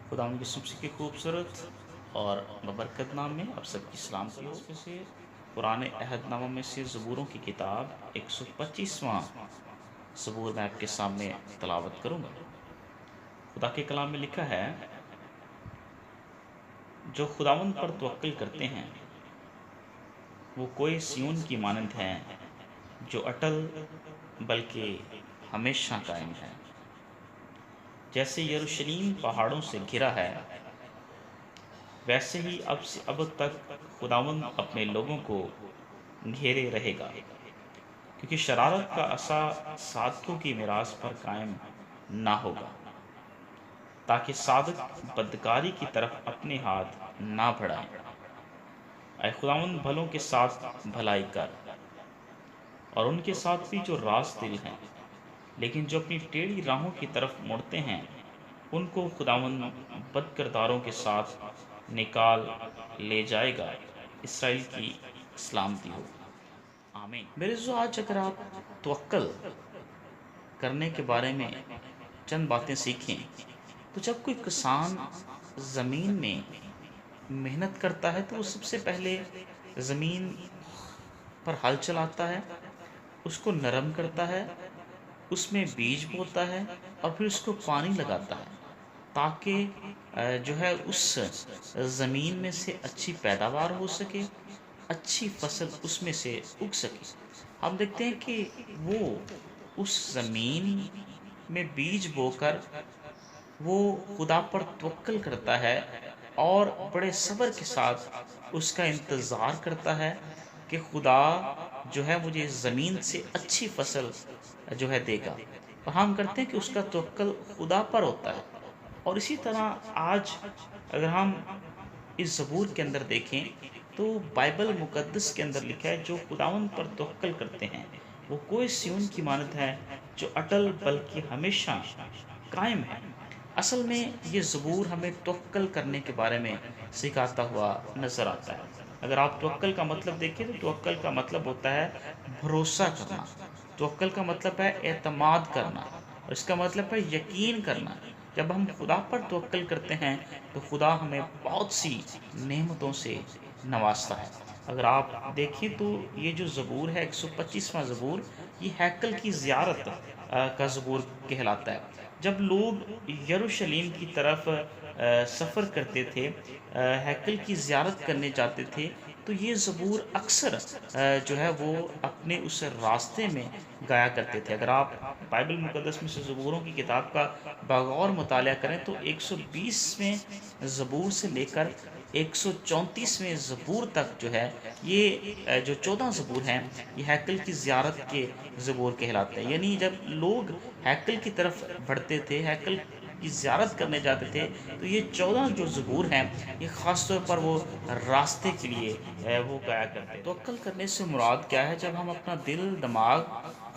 خدا کی سمسی کے خوبصورت اور ببرکت نام میں آپ سب کی سلام کی ہو سے پرانے عہد ناموں میں سے زبوروں کی کتاب 125واں زبور میں آپ کے سامنے تلاوت کروں گا۔ خدا کے کلام میں لکھا ہے، جو خداوند پر توکل کرتے ہیں وہ کوئی سیون کی مانند ہیں جو اٹل بلکہ ہمیشہ قائم ہے۔ جیسے یروشلیم پہاڑوں سے گھرا ہے، ویسے ہی اب سے اب تک خداوند اپنے لوگوں کو گھیرے رہے گا، کیونکہ شرارت کا عصا صادقوں کی میراث پر قائم نہ ہوگا، تاکہ صادق بدکاری کی طرف اپنے ہاتھ نہ بڑھائیں۔ اے خداوند بھلوں کے ساتھ بھلائی کر، اور ان کے ساتھ بھی جو راست دل ہیں، لیکن جو اپنی ٹیڑھی راہوں کی طرف مڑتے ہیں ان کو خداوند بد کرداروں کے ساتھ نکال لے جائے گا۔ اسرائیل کی سلامتی ہو، آمین۔ میرے عزیزو، آج اگر آپ توکل کرنے کے بارے میں چند باتیں سیکھیں تو جب کوئی کسان زمین میں محنت کرتا ہے تو وہ سب سے پہلے زمین پر ہل چلاتا ہے، اس کو نرم کرتا ہے، اس میں بیج بوتا ہے اور پھر اس کو پانی لگاتا ہے تاکہ جو ہے اس زمین میں سے اچھی پیداوار ہو سکے، اچھی فصل اس میں سے اگ سکے۔ ہم دیکھتے ہیں کہ وہ اس زمین میں بیج بو کر وہ خدا پر توکل کرتا ہے اور بڑے صبر کے ساتھ اس کا انتظار کرتا ہے کہ خدا جو ہے مجھے اس زمین سے اچھی فصل جو ہے دے گا، اور ہم کرتے ہیں کہ اس کا توکل خدا پر ہوتا ہے۔ اور اسی طرح آج اگر ہم اس زبور کے اندر دیکھیں تو بائبل مقدس کے اندر لکھا ہے، جو خداوند پر توکل کرتے ہیں وہ کوئی سیون کی مانند ہے جو اٹل بلکہ ہمیشہ قائم ہے۔ اصل میں یہ زبور ہمیں توکل کرنے کے بارے میں سکھاتا ہوا نظر آتا ہے۔ اگر آپ توکل کا مطلب دیکھیں تو توکل کا مطلب ہوتا ہے بھروسہ کرنا، توکل کا مطلب ہے اعتماد کرنا، اور اس کا مطلب ہے یقین کرنا۔ جب ہم خدا پر توکل کرتے ہیں تو خدا ہمیں بہت سی نعمتوں سے نوازتا ہے۔ اگر آپ دیکھیں تو یہ جو زبور ہے 125واں زبور، یہ ہیکل کی زیارت کا زبور کہلاتا ہے۔ جب لوگ یروشلیم کی طرف سفر کرتے تھے، ہیکل کی زیارت کرنے جاتے تھے، تو یہ زبور اکثر جو ہے وہ اپنے اس راستے میں گایا کرتے تھے۔ اگر آپ بائبل مقدس میں سے زبوروں کی کتاب کا بغور مطالعہ کریں تو 120ویں زبور سے لے کر 134ویں زبور تک جو ہے یہ جو 14 زبور ہیں یہ ہیکل کی زیارت کے زبور کہلاتے ہیں۔ یعنی جب لوگ ہیکل کی طرف بڑھتے تھے، ہیکل کی زیارت کرنے جاتے تھے، تو یہ 14 جو زبور ہیں یہ خاص طور پر وہ راستے کے لیے وہ گایا کرتے ہیں۔ توکل کرنے سے مراد کیا ہے؟ جب ہم اپنا دل دماغ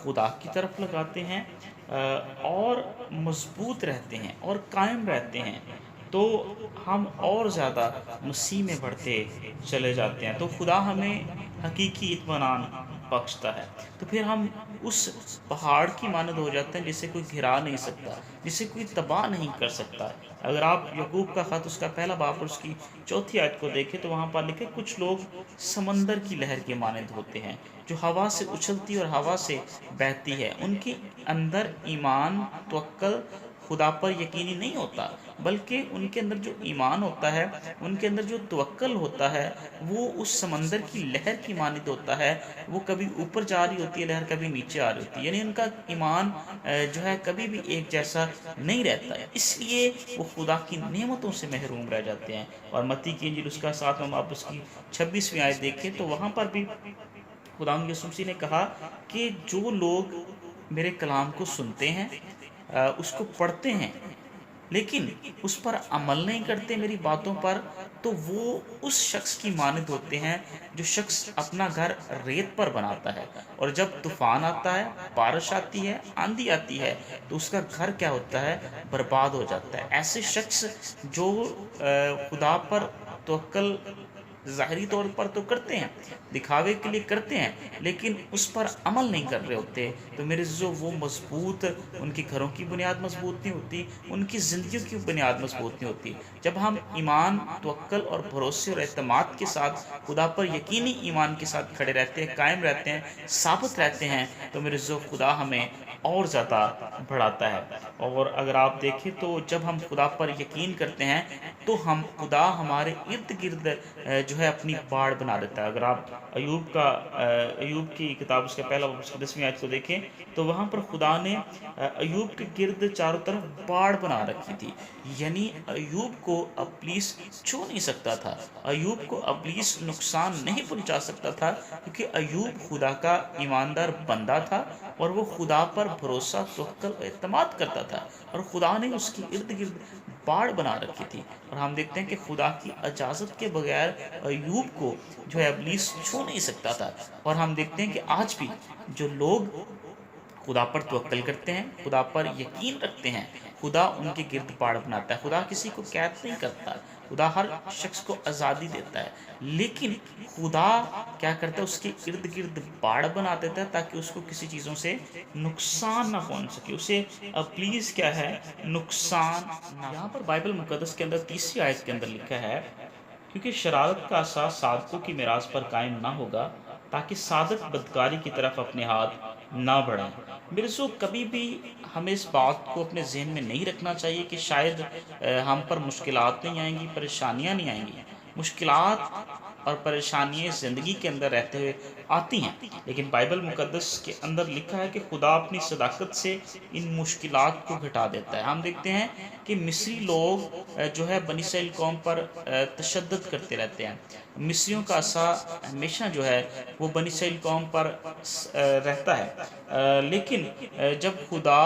خدا کی طرف لگاتے ہیں اور مضبوط رہتے ہیں اور قائم رہتے ہیں تو ہم اور زیادہ مسیح میں بڑھتے چلے جاتے ہیں، تو خدا ہمیں حقیقی اطمینان بخشتا ہے۔ تو پھر ہم اس پہاڑ کی مانند ہو جاتے ہیں جسے کوئی گھرا نہیں سکتا، جسے کوئی تباہ نہیں کر سکتا۔ اگر آپ یعقوب کا خط اس کا پہلا باب اور اس کی 4 آیت کو دیکھیں تو وہاں پر لکھے، کچھ لوگ سمندر کی لہر کے مانند ہوتے ہیں جو ہوا سے اچھلتی اور ہوا سے بہتی ہے۔ ان کے اندر ایمان، توکل، خدا پر یقینی نہیں ہوتا، بلکہ ان کے اندر جو ایمان ہوتا ہے، ان کے اندر جو توکل ہوتا ہے وہ اس سمندر کی لہر کی مانند ہوتا ہے۔ وہ کبھی اوپر جا رہی ہوتی ہے لہر، کبھی نیچے آ رہی ہوتی ہے، یعنی ان کا ایمان جو ہے کبھی بھی ایک جیسا نہیں رہتا ہے، اس لیے وہ خدا کی نعمتوں سے محروم رہ جاتے ہیں۔ اور متی کی انجیل اس کا 7واں باب اس کی 26ویں آیت دیکھیں تو وہاں پر بھی خدا یسوع مسیح نے کہا کہ جو لوگ میرے کلام کو سنتے ہیں، اس کو پڑھتے ہیں، لیکن اس پر عمل نہیں کرتے میری باتوں پر، تو وہ اس شخص کی مانند ہوتے ہیں جو شخص اپنا گھر ریت پر بناتا ہے، اور جب طوفان آتا ہے، بارش آتی ہے، آندھی آتی ہے، تو اس کا گھر کیا ہوتا ہے؟ برباد ہو جاتا ہے۔ ایسے شخص جو خدا پر توکل ظاہری طور پر تو کرتے ہیں، دکھاوے کے لیے کرتے ہیں، لیکن اس پر عمل نہیں کر رہے ہوتے، تو میرے جو وہ مضبوط، ان کے گھروں کی بنیاد مضبوط نہیں ہوتی، ان کی زندگیوں کی بنیاد مضبوط نہیں ہوتی۔ جب ہم ایمان، توکل اور بھروسے اور اعتماد کے ساتھ خدا پر یقینی ایمان کے ساتھ کھڑے رہتے ہیں، قائم رہتے ہیں، ثابت رہتے ہیں، تو میرے جو خدا ہمیں اور زیادہ بڑھاتا ہے۔ اور اگر آپ دیکھیں تو جب ہم خدا پر یقین کرتے ہیں تو خدا ہمارے ارد گرد جو ہے اپنی باڑ بنا دیتا ہے۔ اگر آپ ایوب کی کتاب اس کا پہلا باب اس کی 10ویں آیت کو دیکھیں تو وہاں پر خدا نے ایوب کے گرد چاروں طرف باڑ بنا رکھی تھی، یعنی ایوب کو ابلیس چھو نہیں سکتا تھا، ایوب کو ابلیس نقصان نہیں پہنچا سکتا تھا، کیونکہ ایوب خدا کا ایماندار بندہ تھا اور وہ خدا پر بھروسہ، توکل اور اعتماد کرتا تھا، اور خدا نے اس کے ارد گرد باڑ بنا رکھی تھی۔ اور ہم دیکھتے ہیں کہ خدا کی اجازت کے بغیر ایوب کو جو ہے ابلیس چھو نہیں سکتا تھا۔ اور ہم دیکھتے ہیں کہ آج بھی جو لوگ خدا پر توکل کرتے ہیں، خدا پر یقین رکھتے ہیں، خدا ان کے گرد باڑ بناتا ہے۔ خدا کسی کو قید نہیں کرتا، خدا ہر شخص کو آزادی دیتا ہے، لیکن خدا کیا کرتا ہے، اس کے ارد گرد باڑ بنا دیتا ہے تاکہ اس کو کسی چیزوں سے نقصان نہ پہنچ سکے، اسے پلیز کیا ہے، نقصان نہ۔ یہاں پر بائبل مقدس کے اندر 30ویں آیت کے اندر لکھا ہے، کیونکہ شرارت کا عصا صادقوں کی میراث پر قائم نہ ہوگا، تاکہ صادق بدکاری کی طرف اپنے ہاتھ نہ بڑھائیں۔ میرے سو کبھی بھی ہمیں اس بات کو اپنے ذہن میں نہیں رکھنا چاہیے کہ شاید ہم پر مشکلات نہیں آئیں گی، پریشانیاں نہیں آئیں گی۔ مشکلات اور پریشانیاں زندگی کے اندر رہتے ہوئے آتی ہیں، لیکن بائبل مقدس کے اندر لکھا ہے کہ خدا اپنی صداقت سے ان مشکلات کو گھٹا دیتا ہے۔ ہم دیکھتے ہیں کہ مصری لوگ جو ہے بنی اسرائیل قوم پر تشدد کرتے رہتے ہیں، مصریوں کا عصا ہمیشہ جو ہے وہ بنی اسرائیل قوم پر رہتا ہے، لیکن جب خدا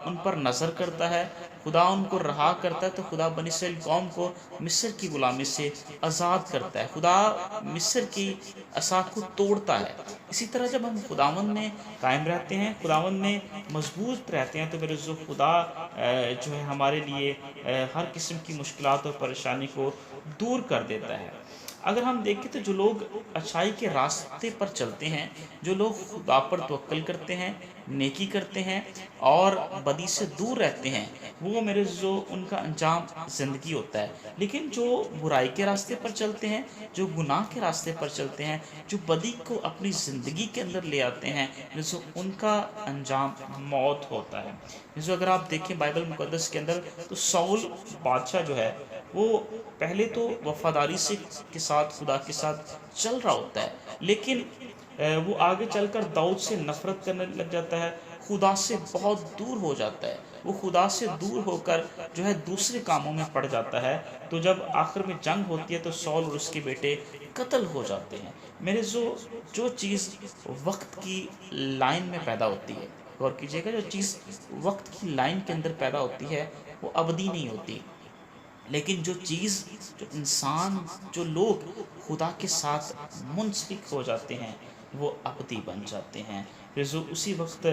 ان پر نظر کرتا ہے، خدا ان کو رہا کرتا ہے، تو خدا بنی اسرائیل قوم کو مصر کی غلامی سے آزاد کرتا ہے، خدا مصر کی عصا کو توڑتا ہے۔ اسی طرح جب ہم خداوند میں قائم رہتے ہیں، خداوند میں مضبوط رہتے ہیں، تو میرے جو خدا جو ہے ہمارے لیے ہر قسم کی مشکلات اور پریشانی کو دور کر دیتا ہے۔ اگر ہم دیکھیں تو جو لوگ اچھائی کے راستے پر چلتے ہیں، جو لوگ خدا پر توکل کرتے ہیں، نیکی کرتے ہیں اور بدی سے دور رہتے ہیں، وہ میرے جو ان کا انجام زندگی ہوتا ہے۔ لیکن جو برائی کے راستے پر چلتے ہیں، جو گناہ کے راستے پر چلتے ہیں، جو بدی کو اپنی زندگی کے اندر لے آتے ہیں، جو ان کا انجام موت ہوتا ہے۔ جو اگر آپ دیکھیں بائبل مقدس کے اندر تو ساؤل بادشاہ جو ہے وہ پہلے تو وفاداری کے ساتھ خدا کے ساتھ چل رہا ہوتا ہے، لیکن وہ آگے چل کر داؤد سے نفرت کرنے لگ جاتا ہے، خدا سے بہت دور ہو جاتا ہے، وہ خدا سے دور ہو کر جو ہے دوسرے کاموں میں پڑ جاتا ہے۔ تو جب آخر میں جنگ ہوتی ہے تو ساؤل اور اس کے بیٹے قتل ہو جاتے ہیں۔ میرے جو چیز وقت کی لائن میں پیدا ہوتی ہے، غور کیجیے گا، جو چیز وقت کی لائن کے اندر پیدا ہوتی ہے وہ ابدی نہیں ہوتی، لیکن جو چیز، جو انسان، جو لوگ خدا کے ساتھ منسلک ہو جاتے ہیں وہ ابدی بن جاتے ہیں۔ پھر جو اسی وقت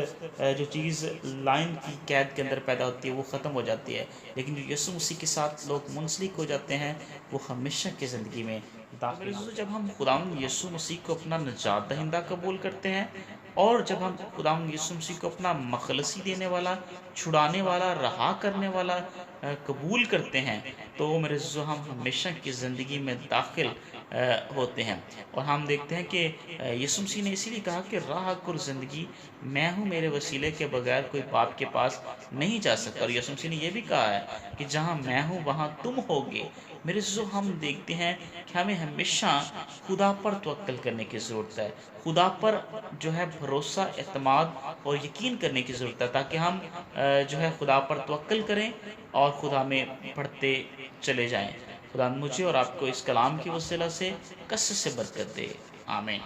جو چیز لائن کی قید کے اندر پیدا ہوتی ہے وہ ختم ہو جاتی ہے، لیکن جو یسوع مسیح کے ساتھ لوگ منسلک ہو جاتے ہیں وہ ہمیشہ کی زندگی میں داخل ہوتے ہیں۔ جب ہم خداوند یسوع مسیح کو اپنا نجات دہندہ قبول کرتے ہیں، اور جب ہم خداوند یسوع مسیح کو اپنا مخلصی دینے والا، چھڑانے والا، رہا کرنے والا قبول کرتے ہیں، تو میرے عزیزو ہم ہمیشہ کی زندگی میں داخل ہوتے ہیں۔ اور ہم دیکھتے ہیں کہ یسوع مسیح نے اسی لیے کہا کہ راہ، حق اور زندگی میں ہوں، میرے وسیلے کے بغیر کوئی باپ کے پاس نہیں جا سکتا۔ اور یسوع مسیح نے یہ بھی کہا ہے کہ جہاں میں ہوں وہاں تم ہوگے۔ میرے عزیزو ہم دیکھتے ہیں کہ ہمیں ہمیشہ خدا پر توکل کرنے کی ضرورت ہے، خدا پر جو ہے بھروسہ، اعتماد اور یقین کرنے کی ضرورت ہے، تاکہ ہم جو ہے خدا پر توکل کریں اور خدا میں بڑھتے چلے جائیں۔ خدا مجھے اور آپ کو اس کلام کی وسیلہ سے کثرت سے برکت دے، آمین۔